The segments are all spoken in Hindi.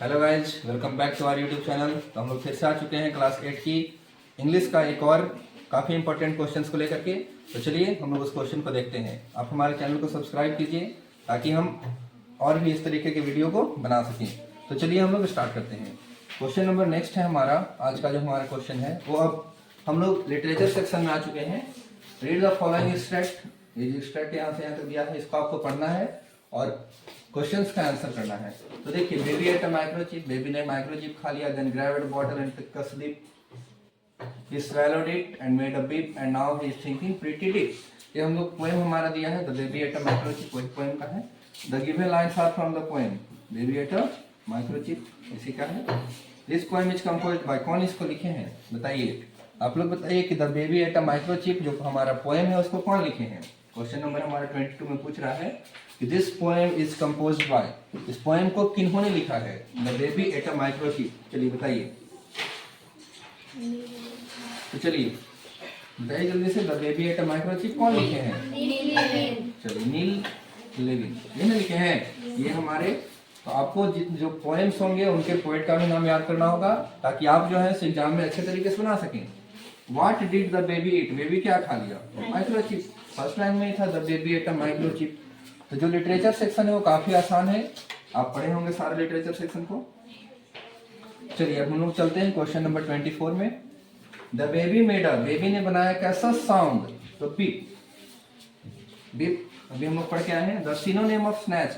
Hello guys, welcome back to our YouTube channel. तो हम लोग फिर से आ चुके हैं क्लास 8 की इंग्लिश का एक और काफ़ी इंपॉर्टेंट क्वेश्चंस को लेकर के। तो चलिए हम लोग उस क्वेश्चन को देखते हैं। आप हमारे चैनल को सब्सक्राइब कीजिए ताकि हम और भी इस तरीके के वीडियो को बना सकें। तो चलिए हम लोग स्टार्ट करते हैं। क्वेश्चन नंबर नेक्स्ट है हमारा। आज का जो हमारा क्वेश्चन है वो अब हम लोग लिटरेचर सेक्शन में आ चुके हैं। Read the following state. ये जो स्टेट यहाँ से यहाँ तक दिया है इसको आपको पढ़ना है और क्वेश्चंस का आंसर करना है। तो देखिए, baby ate a microchip, baby ने माइक्रोचिप खा लिया, then grabbed bottle and took a slip, he swallowed it and made a beep and now he is thinking pretty deep। ये हम लोग पोएम हमारा दिया है, the baby ate a microchip, वही पोएम का है। The given lines are from the poem baby ate a microchip, इसी का है। This poem is composed by, कौन इसको लिखे हैं बताइए। आप लोग बताइए कि the baby ate a microchip जो हमारा पोएम है उसको कौन लिखे हैं। क्वेश्चन नंबर हमारा 22 में पूछ रहा है कि this poem is composed bye, इस पोएम को किन्होंने लिखा है। The baby ate a microchip, चलिए बताइए। तो चलिए बताइए जल्दी से, the baby ate a microchip कौन लिखे हैं। चलिए, नील लेविन ये ना लिखे हैं ये हमारे। तो आपको जो पोएम्स होंगे उनके पोएट का भी नाम याद करना होगा ताकि आप जो है एग्जाम में अच्छे तरीके से बना सकें। What did the baby eat, baby क्या खा लिया, माइक्रोचिप। फर्स्ट लाइन में ही था the baby ate a microchip. तो जो लिटरेचर सेक्शन है वो काफी आसान है, आप पढ़े होंगे सारे लिटरेचर सेक्शन को। चलिए अब हम लोग चलते हैं क्वेश्चन नंबर 24 में। The baby made a, baby ने बनाया कैसा साउंड, तो बीप। बीप अभी हम लोग पढ़ के आए हैं। The synonym of snatch,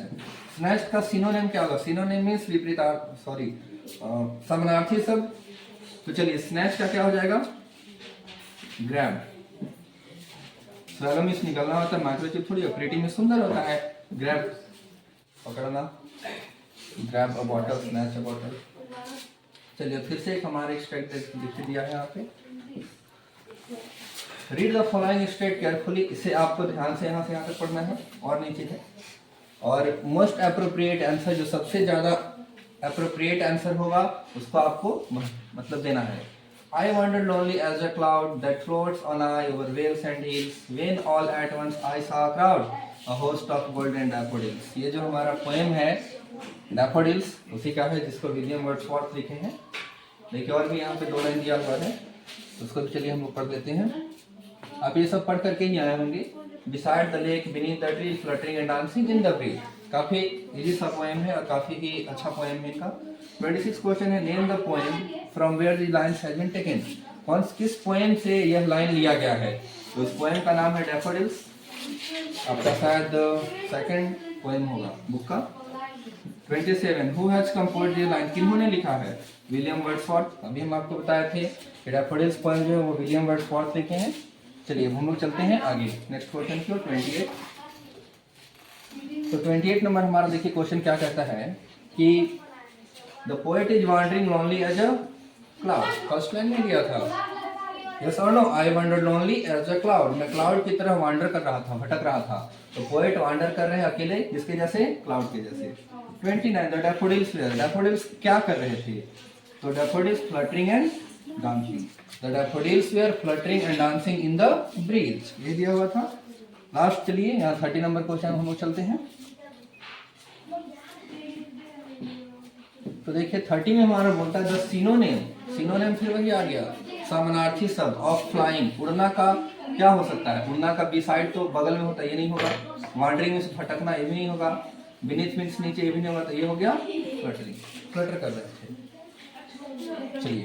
snatch का सिनोनिम क्या होगा। सिनोनिम मींस विपरीत, सॉरी समानार्थी शब्द। तो चलिए स्नैच का क्या हो जाएगा, ग्रैब। स्वैलो मींस निकलना होता है, माइक्रोचिप थोड़ी ऑपरेटिंग में सुंदर होता है। ग्रैब पकड़ना, grab a bottle, snatch a bottle. चलिए फिर से एक हमारे स्टेट लिख दिया है यहाँ पे। Read the following state carefully, इसे आपको ध्यान से यहाँ तक पढ़ना है और नीचे है। और मोस्ट अप्रोप्रिएट आंसर, जो सबसे ज्यादा अप्रोप्रिएट आंसर होगा उसको आपको मतलब देना है। I wandered lonely as a cloud that floats on high over vales and hills, when all at once I saw a crowd, a host of golden daffodils। ये जो हमारा पोएम है डैफोडिल्स उसी का है, जिसको विलियम वर्ड्सवर्थ लिखे हैं। देखिए और भी यहाँ पे 2 लाइन दिया हुआ है, उसको भी चलिए हम लोग पढ़ लेते हैं। आप ये सब पढ़ करके ही आए होंगे। Beside the lake, beneath the trees, fluttering and dancing in the breeze। काफी इजी सा पोएम है और काफी ही अच्छा पोएम है इनका। 26 क्वेश्चन है, name the poem from where the lines has been taken. कौन किस पोएम से यह लाइन लिया गया है। तो इस पोएम का नाम है डैफोडिल्स। आपका शायद सेकंड पोएम होगा बुक का। 27 who has composed this line, किन्होंने लिखा है। William Wordsworth. अभी हम आपको बताए थे कि डैफोडिल्स पोएम जो है वो विलियम वर्ड्सवर्थ लिखे हैं। चलिए हम लोग चलते हैं आगे नेक्स्ट क्वेश्चन की ओर, 28। तो 28 नंबर हमारा देखिए क्वेश्चन क्या कहता है कि the poet is wandering lonely as a cloud. First line में दिया था यस और no, I wandered lonely as a cloud, मैं क्लाउड की तरह वॉन्डर कर रहा था, भटक रहा था। तो पोएट वॉन्डर कर रहे हैं अकेले, किसके जैसे, क्लाउड के जैसे। 29 द डैफोडिल्स वेयर, डैफोडिल्स क्या कर रहे थे। तो daffodils fluttering and dancing, the daffodils were fluttering and dancing in the breeze, ये दिया हुआ था। लास्ट चलिए यहाँ 30 नंबर क्वेश्चन हम लोग चलते हैं। तो देखिए 30 में हमारा बोलता है द सिनोनिम, सिनोनिम फिर वही आ गया समानार्थी शब्द ऑफ फ्लाइंग, उड़ना का क्या हो सकता है। उड़ना का बी साइड तो बगल में होता है, ये नहीं होगा। वॉन्डरिंग में भटकना, ये भी नहीं होगा। बीनीथ मीन्स नीचे, ये भी नहीं होगा। तो ये हो गया फ्लटरिंग, फ्लटर कर रहे थे। चलिए